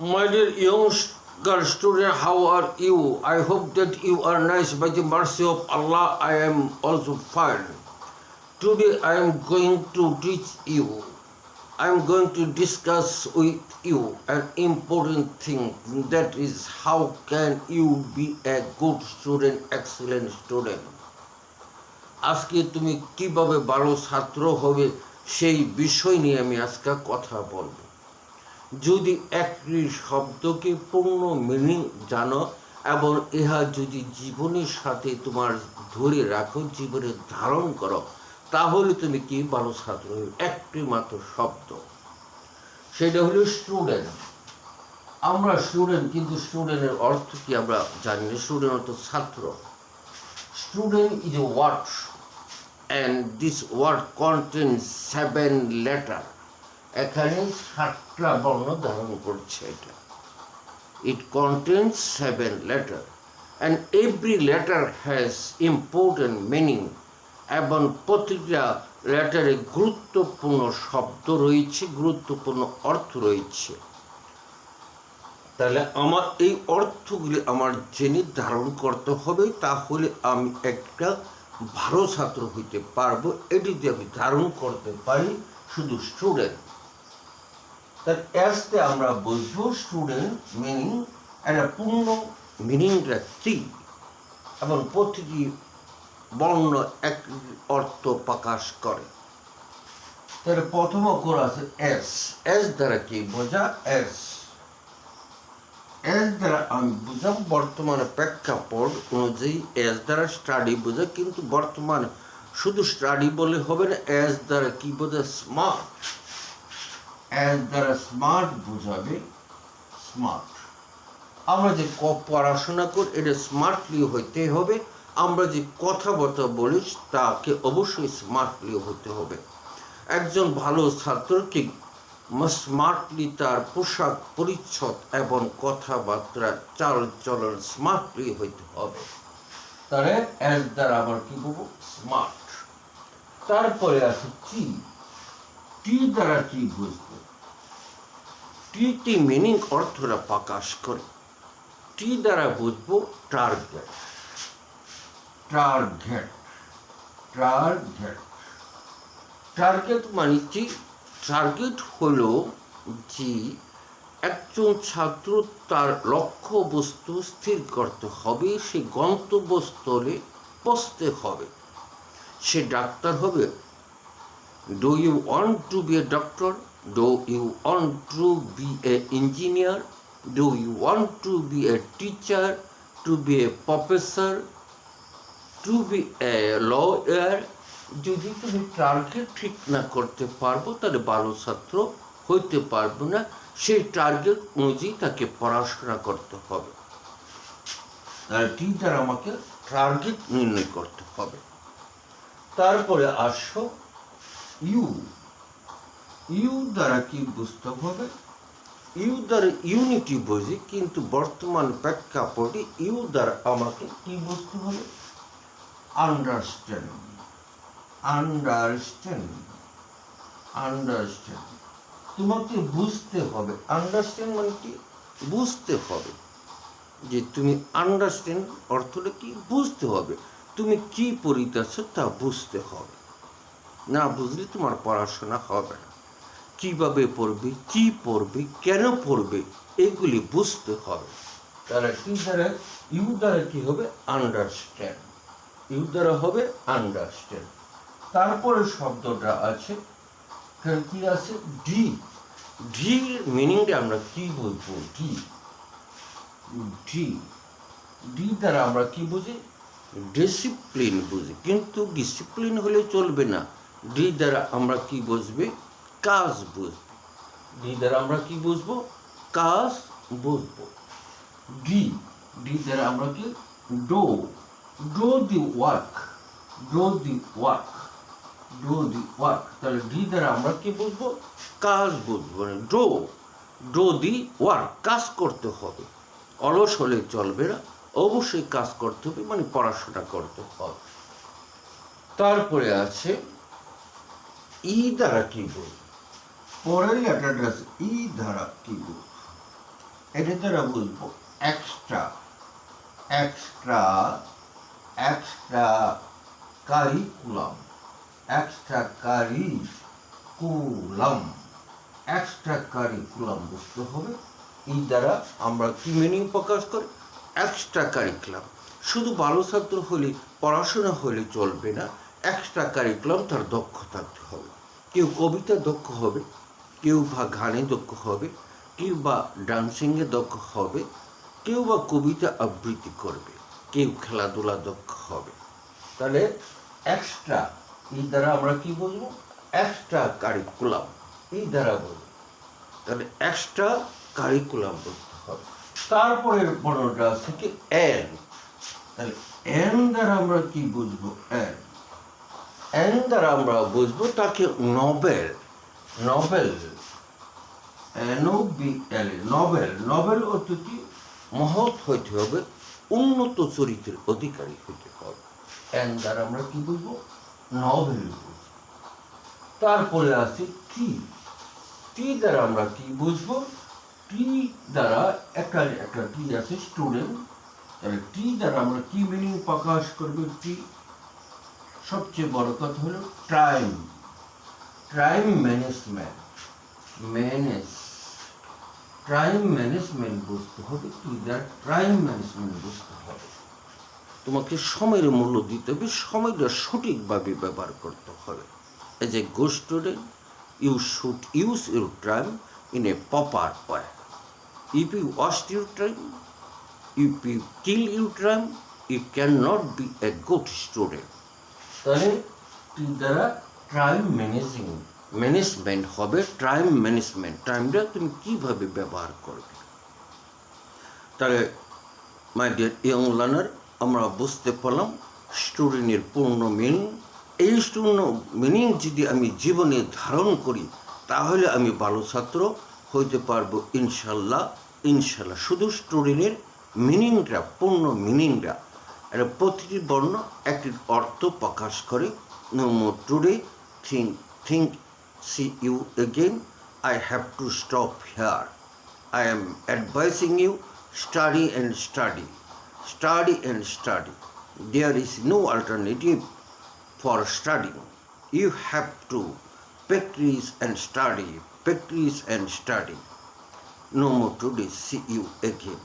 My dear younger student, how are you? I hope that you are nice. By the mercy of Allah, I am also fine. Today I am going to teach you. I am going to discuss with you an important thing, that is how can you be a good student, excellent student. আজকে তুমি কিভাবে ভালো ছাত্র হবে সেই বিষয় নিয়ে আমি আজকে কথা বলবো। যদি একটি শব্দকে পূর্ণ মিনিং জানো এবং ইহা যদি জীবনের সাথে তোমার ধরে রাখো, জীবনে ধারণ করো, তাহলে তুমি কি ভালো ছাত্র হবে। একটি মাত্র শব্দ, সেটা হলো স্টুডেন্ট। আমরা স্টুডেন্ট, কিন্তু স্টুডেন্টের অর্থ কি আমরা জানি না। স্টুডেন্ট অর্থ ছাত্র। Student is a word, and this word contains 7 letters. এখানে 7টা বর্ণ ধারণ করছে এটা। It contains 7 letters, and every letter has important meaning. এবং প্রতিটা লেটারে গুরুত্বপূর্ণ শব্দ রয়েছে, গুরুত্বপূর্ণ অর্থ রয়েছে। তাহলে আমার এই অর্থগুলি আমার জেনে ধারণ করতে হবে, তাহলে আমি একটা ভালো ছাত্র হইতে পারবো। এটি যদি আমি ধারণ করতে পারি, শুধু স্টুডেন্ট। তার এসতে আমরা বুঝবো স্টুডেন্ট মিনিং, একটা পূর্ণ মিনিংটা কি, এবং প্রতিটি বর্ণ এক অর্থ প্রকাশ করে। তাহলে প্রথম অক্ষর আছে এস। এস দ্বারা কি বোঝা? এস দ্বারা আমি বুঝলাম বর্তমানে প্রেক্ষাপট অনুযায়ী এস দ্বারা স্টাডি বোঝা, কিন্তু বর্তমানে শুধু স্টাডি বলে হবে না। এস দ্বারা কি বোঝা? স্মার্ট। এস দ্বারা স্মার্ট বোঝাবে, স্মার্ট। আমরা যে পড়াশোনা করি এটা স্মার্টলি হইতে হবে। আমরা যে কথাবার্তা বলি তাকে অবশ্যই স্মার্টলি হতে হবে। একজন ভালো ছাত্রকে স্মার্টলি তার পোশাক পরিচ্ছদ এবং কথাবার্তা চাল চলন স্মার্টলি হইতে হবে। তাহলে এস দ্বারা আবার কি বলবো? স্মার্ট। তারপরে আছে টি। টি দ্বারা কি বুঝবো? টি মিনিং অর্থটা প্রকাশ করে। টি দ্বারা বুঝবো টার্গেট। টার্গেট, টার্গেট, টার্গেট মানে কি? টার্গেট হলো যে একজন ছাত্র তার লক্ষ্য বস্তু স্থির করতে হবে, সে গন্তব্যস্থলে পৌঁছতে হবে। সে ডাক্তার হবে। Do you want to be a doctor? Do you want to be a engineer? Do you want to be a teacher? To be a professor? To be a lawyer? যদি তুমি টার্গেট ঠিক না করতে পারবো, তাহলে ভালো ছাত্র হইতে পারবো না। সেই টার্গেট অনুযায়ী তাকে পড়াশোনা করতে হবে। তাহলে টি দ্বারা আমাকে টার্গেট নির্ণয় করতে হবে। তারপরে আসো ইউ। ইউ দ্বারা কি বুঝতে হবে? ইউ দ্বারা ইউনিটি বুঝি, কিন্তু বর্তমান প্রেক্ষাপটে ইউ দ্বারা আমাকে কি বুঝতে হবে? আন্ডারস্ট্যান্ড। আন্ডারস্ট্যান্ড, আন্ডারস্ট্যান্ড, তোমাকে বুঝতে হবে। আন্ডারস্ট্যান্ড মানে কি? বুঝতে হবে। যে তুমি আন্ডারস্ট্যান্ড অর্থটা কি? বুঝতে হবে। তুমি কি পড়িতেছ তা বুঝতে হবে। না বুঝলে তোমার পড়াশোনা হবে না। কিভাবে পড়বে, কি পড়বে, কেন পড়বে, এগুলি বুঝতে হবে। তাহলে কি দ্বারা? ইউ দ্বারা কি হবে? আন্ডারস্ট্যান্ড। ইউ দ্বারা হবে আন্ডারস্ট্যান্ড। তারপরে শব্দটা আছে, কি আছে? ডি। ডি মিনিংটা আমরা কি বলবো? ডি। ডি, ডি দ্বারা আমরা কি বুঝি? ডিসিপ্লিন বুঝি, কিন্তু ডিসিপ্লিন হলে চলবে না। ডি দ্বারা আমরা কি বুঝবে? কাজ বুঝবো। ডি দ্বারা আমরা কি বুঝবো? কাজ বুঝবো। ডি, ডি দ্বারা আমরা কি? Do. Do the work. Do the work, do the work. তাহলে ডি দ্বারা আমরা কি বুঝবো? কাজ বুঝবো। মানে ডো, ডো দি ওয়ার্ক, কাজ করতে হবে। অলস হলে চলবে না, অবশ্যই কাজ করতে হবে, মানে পড়াশোনা করতে হবে। তারপরে আছে ই দ্বারা কি বুঝবো? পরের লেটারটা আছে ই দ্বারা কি বুঝবো? এটা দ্বারা বুঝবো extra extra extra curriculum extra curriculum extra curriculum বুঝতে হবে। এই দ্বারা আমরা কি মিনিং প্রকাশ করি? Extra curriculum. শুধু ভালো ছাত্র হলে পড়াশোনা হলে চলবে না, এক্সট্রা কারিকুলাম তার দক্ষ থাকতে হবে। কেউ কবিতা দক্ষ হবে, কেউ বা গানে দক্ষ হবে, কেউ বা ডান্সিংয়ে দক্ষ হবে, কেউ বা কবিতা আবৃত্তি করবে, কেউ খেলাধুলা দক্ষ হবে। তাহলে এক্সট্রা এই দ্বারা আমরা কি বুঝবো? এক্সট্রা কারিকুলাম এই দ্বারা বলবো। তাহলে এক্সট্রা কারিকুলাম বুঝতে হবে। তারপরের বর্ণটা আছে কি এন। তাহলে এন দ্বারা আমরা কি বুঝবো? এন এন দ্বারা আমরা বুঝবো তাকে Nobel Nobel NOBL Nobel Nobel অর্থ কি? মহৎ হইতে হবে, উন্নত চরিত্রের অধিকারী হইতে হবে। এন দ্বারা আমরা কি বুঝবো? নোবেল বুঝবো। তারপরে আছে টি। টি দ্বারা আমরা কি বুঝবো? টি দ্বারা একটা টি আছে স্টুডেন্ট। তাহলে টি দ্বারা আমরা কি মিনিং প্রকাশ করবো? টি সবচেয়ে বড় কথা হলো time time management time management বুঝতে হবে। টি দ্বারা টাইম ম্যানেজমেন্ট বুঝতে হবে। তোমাকে সময়ের মূল্য দিতে হবে, সময়টা সঠিকভাবে ব্যবহার করতে হবে। As a good student, you should use your time in a proper way. If you waste your time, if you kill your time, you cannot be a good student. তাহলে দ্বারা টাইম ম্যানেজমেন্ট হবে। Time management, টাইমটা তুমি কিভাবে ব্যবহার করবে। তাহলে my dear young learner, আমরা বুঝতে পারলাম স্টুডেন্টের পূর্ণ মিনিং। এই পূর্ণ মিনিং যদি আমি জীবনে ধারণ করি তাহলে আমি ভালো ছাত্র হইতে পারবো ইনশাল্লাহ। ইনশাল্লাহ শুধু স্টুডেন্টের মিনিংটা, পূর্ণ মিনিংটা, এটা প্রতিটি বর্ণ একটি অর্থ প্রকাশ করে। No more today, think see you again. I have to stop here. I am advising you study and study. Study and study. There is no alternative for studying. You have to practice and study. Practice and study. No more today. See you again.